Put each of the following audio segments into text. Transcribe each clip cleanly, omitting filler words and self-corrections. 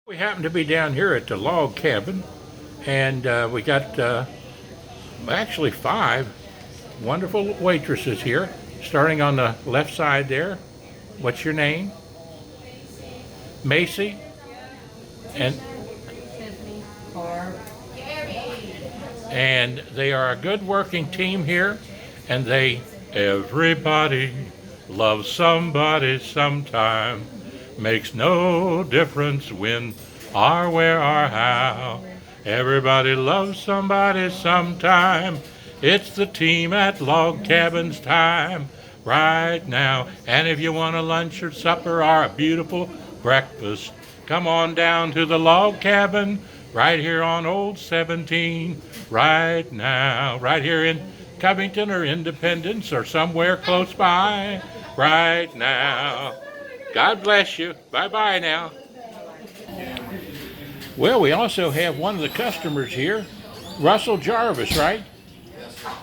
We happen to be down here at the log cabin, and we got actually 5 wonderful waitresses here, starting on the left side there. What's your name? Macy? And they are a good working team here, and everybody loves somebody sometime. Makes no difference when or where or how. Everybody loves somebody sometime. It's the team at Log Cabin's time right now. And if you want a lunch or supper or a beautiful breakfast, come on down to the Log Cabin right here on Old 17 right now. Right here in Covington or Independence or somewhere close by right now. God bless you. Bye-bye now. Well, we also have one of the customers here, Russell Jarvis, right?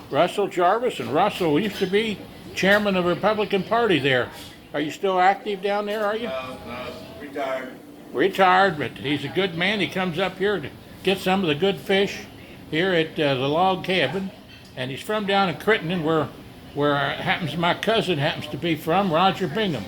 Russell Jarvis, and Russell used to be chairman of the Republican Party there. Are you still active down there, are you? No, retired. Retired, but he's a good man. He comes up here to get some of the good fish here at the log cabin. And he's from down in Crittenden, where my cousin happens to be from, Roger Bingham.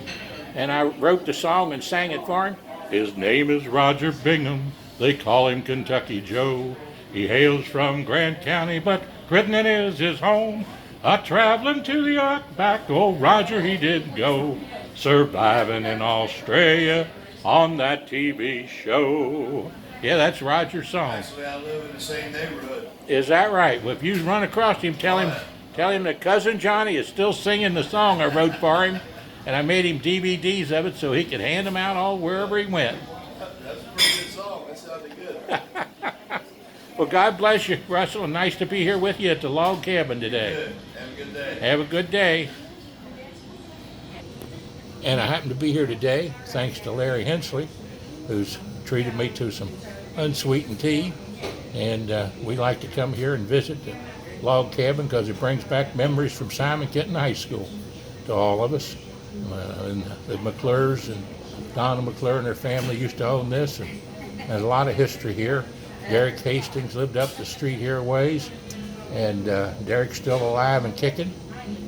And I wrote the song and sang it for him. His name is Roger Bingham. They call him Kentucky Joe. He hails from Grant County, but Crittenden is his home. A-traveling to the outback, old Roger he did go, surviving in Australia on that TV show. Yeah, that's Roger's song. Actually, I live in the same neighborhood. Is that right? Well, if you run across him, tell him that Cousin Johnny is still singing the song I wrote for him. And I made him DVDs of it so he could hand them out all wherever he went. That's a pretty good song. That sounded good. Well, God bless you, Russell, and nice to be here with you at the log cabin today. Good. Have a good day. Have a good day. And I happen to be here today thanks to Larry HENSLEY, who's treated me to some unsweetened tea. And we like to come here and visit the log cabin because it brings back memories from Simon Kenton High School to all of us. And the McClures and Donna McClure and their family used to own this, and there's a lot of history here. Derek Hastings lived up the street here a ways, and Derek's still alive and kicking,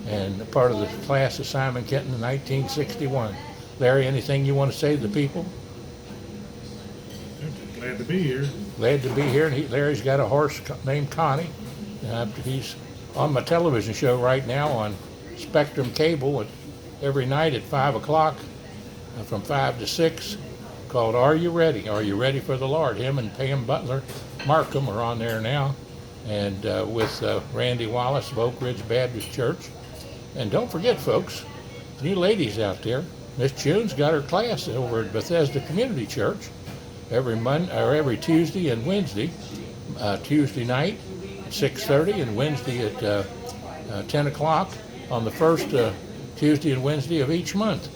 and part of the class of Simon Kenton in 1961. Larry, anything you want to say to the people? Glad to be here. Glad to be here. And Larry's got a horse named Connie. He's on my television show right now on Spectrum Cable every night at 5 o'clock from 5 to 6, called Are You Ready? Are You Ready for the Lord? Him and Pam Butler Markham are on there now, and with Randy Wallace of Oak Ridge Baptist Church. And don't forget, folks, new ladies out there, Miss June's got her class over at Bethesda Community Church every Tuesday and Wednesday. Tuesday night at 6:30 and Wednesday at 10 o'clock on the first Tuesday and Wednesday of each month.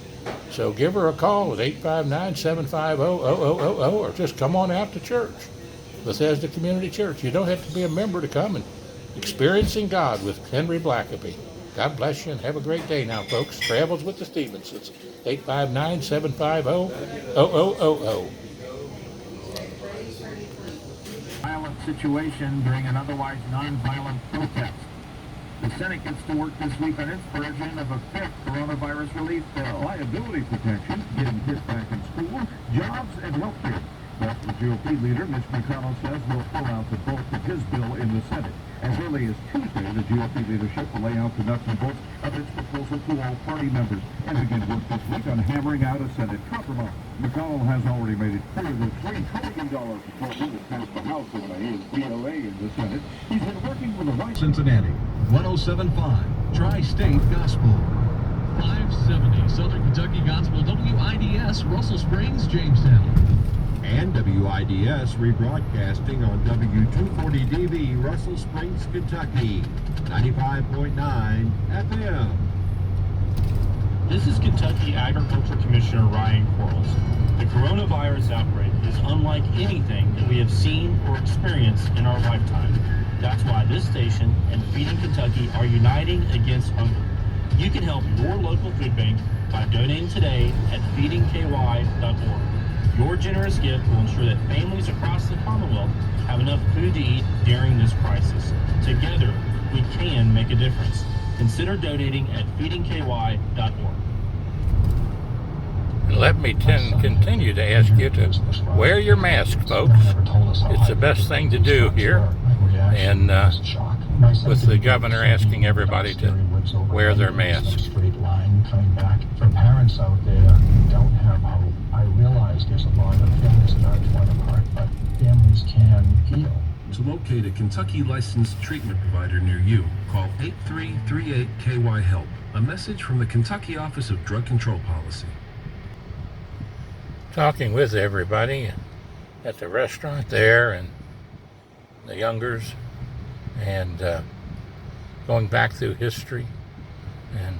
So give her a call at 859-750-0000 or just come on out to church, Bethesda Community Church. You don't have to be a member to come and experiencing God with Henry Blackaby. God bless you and have a great day now, folks. Travels with the Stephensons, 859-750-0000. Violent situation during an otherwise non-violent protest. The Senate gets to work this week on its version of a 5th coronavirus relief liability protection, getting kids back in school, jobs, and health care. But the GOP leader, Mitch McConnell, says will pull out the bulk of his bill in the Senate. As early as Tuesday, the GOP leadership will lay out the nuts and bolts of its proposal to all party members and begin work this week on hammering out a Senate compromise. McConnell has already made it clear that $3 trillion proposal that passed the House in his BOA in the Senate. He's been working with the right. Cincinnati, 107.5, Tri-State Gospel. 570 Southern Kentucky Gospel, WIDS, Russell Springs, Jamestown. And WIDS rebroadcasting on W240DB, Russell Springs, Kentucky, 95.9 FM. This is Kentucky Agriculture Commissioner Ryan Quarles. The coronavirus outbreak is unlike anything that we have seen or experienced in our lifetime. That's why this station and Feeding Kentucky are uniting against hunger. You can help your local food bank by donating today at feedingky.org. Your generous gift will ensure that families across the Commonwealth have enough food to eat during this crisis. Together, we can make a difference. Consider donating at feedingky.org. Let me continue to ask you to wear your mask, folks. It's the best thing to do here. And with the governor asking everybody to wear their masks. Straight line coming back. For parents out there who don't have hope, I realize there's a lot of families that are torn apart, but families can heal. To locate a Kentucky licensed treatment provider near you, call 8338-KY-HELP. A message from the Kentucky Office of Drug Control Policy. Talking with everybody at the restaurant there and the Youngers, and going back through history and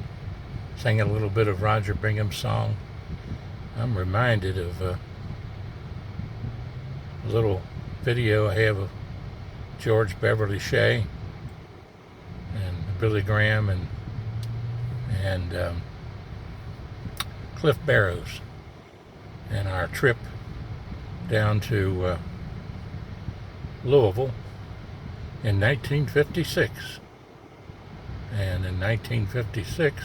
singing a little bit of Roger Bingham's song. I'm reminded of a little video I have of George Beverley Shea and Billy Graham and Cliff Barrows, and our trip down to Louisville in 1956. And in 1956,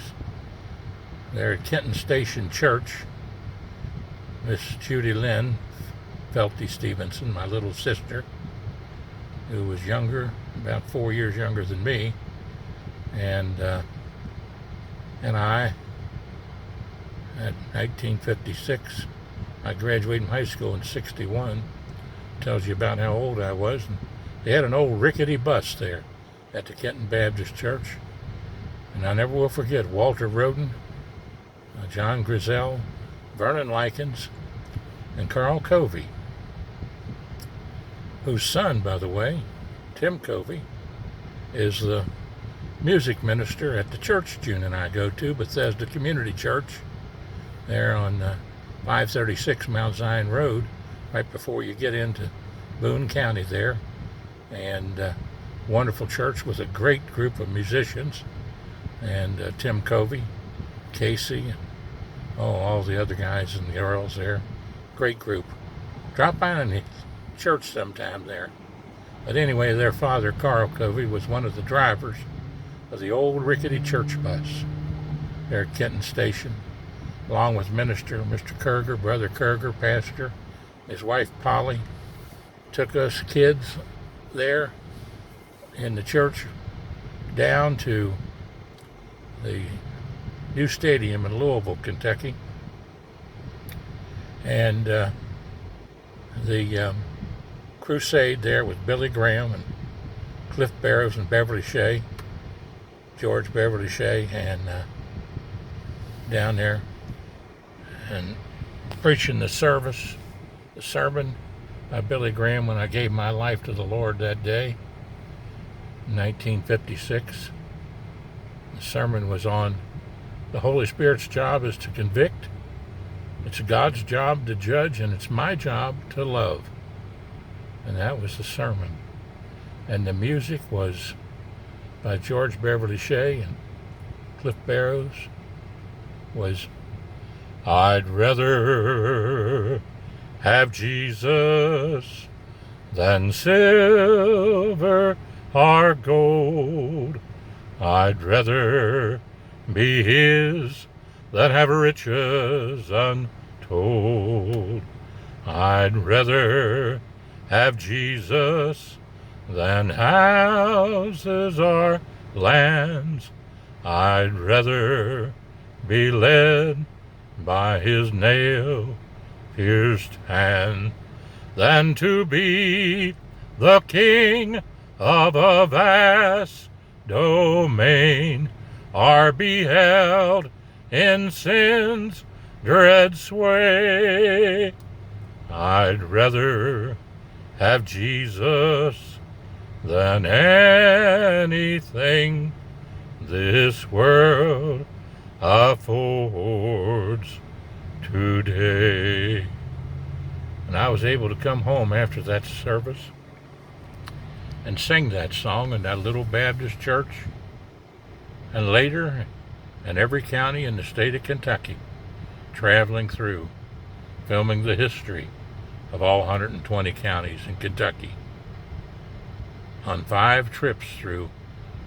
there at Kenton Station Church, Miss Judy Felty Stephenson, my little sister, who was younger, about 4 years younger than me, and I, at 1956, I graduated from high school in 61. Tells you about how old I was. And they had an old rickety bus there at the Kenton Baptist Church. And I never will forget Walter Roden, John Grizzle, Vern Lykins, and Karl Covey, whose son, by the way, Tim Covey, is the music minister at the church June and I go to, Bethesda Community Church, there on 536 Mount Zion Road, right before you get into Boone County there. And wonderful church with a great group of musicians. And Tim Covey, Casey, all the other guys and the girls there. Great group. Drop by in the church sometime there. But anyway, their father, Karl Covey, was one of the drivers of the old rickety church bus there at Kenton Station, along with minister Mr. Kurger, Brother Kurger, pastor. His wife Polly took us kids there in the church down to the new stadium in Louisville, Kentucky, and the crusade there with Billy Graham and Cliff Barrows and Beverley Shea, George Beverley Shea, and down there and preaching the sermon by Billy Graham when I gave my life to the Lord that day, 1956. The sermon was on the Holy Spirit's job is to convict. It's God's job to judge, and it's my job to love. And that was the sermon. And the music was by George Beverley Shea, and Cliff Barrows was I'd rather have Jesus than silver or gold. I'd rather be his than have riches untold. I'd rather have Jesus than houses or lands. I'd rather be led by his nail-pierced hand than to be the king of a vast domain, or be held in sin's dread sway. I'd rather have Jesus than anything this world affords today. And I was able to come home after that service and sing that song in that little Baptist church, and later in every county in the state of Kentucky, traveling through filming the history of all 120 counties in Kentucky on 5 trips through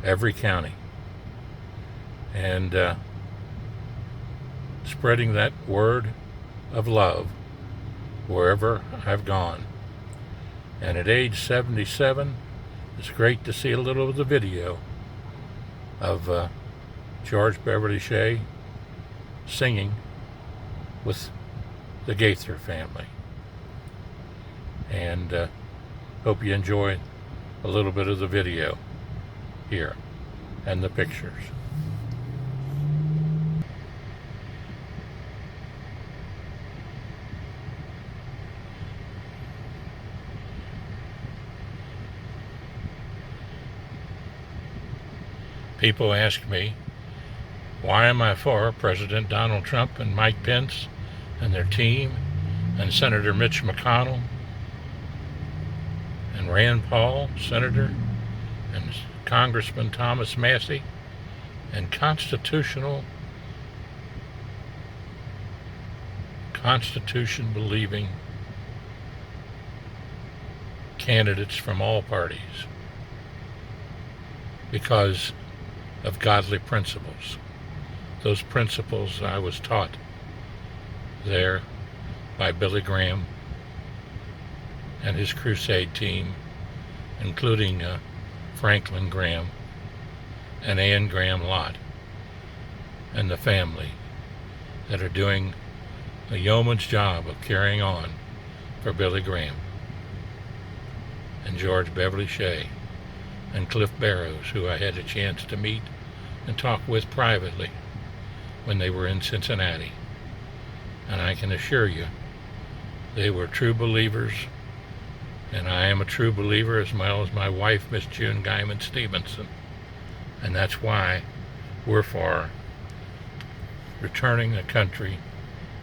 every county, and spreading that word of love wherever I've gone. And at age 77, it's great to see a little of the video of George Beverley Shea singing with the Gaither family. And hope you enjoy a little bit of the video here and the pictures. People ask me, why am I for President Donald Trump and Mike Pence and their team and Senator Mitch McConnell and Rand Paul, Senator, and Congressman Thomas Massey, and Constitution-believing candidates from all parties, because of godly principles. Those principles I was taught there by Billy Graham and his crusade team, including Franklin Graham and Anne Graham Lott and the family that are doing a yeoman's job of carrying on for Billy Graham and George Beverley Shea and Cliff Barrows, who I had a chance to meet and talk with privately when they were in Cincinnati. And I can assure you, they were true believers, and I am a true believer, as well as my wife, Miss June Guyman Stephenson. And that's why we're for returning the country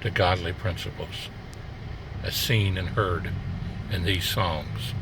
to godly principles, as seen and heard in these songs.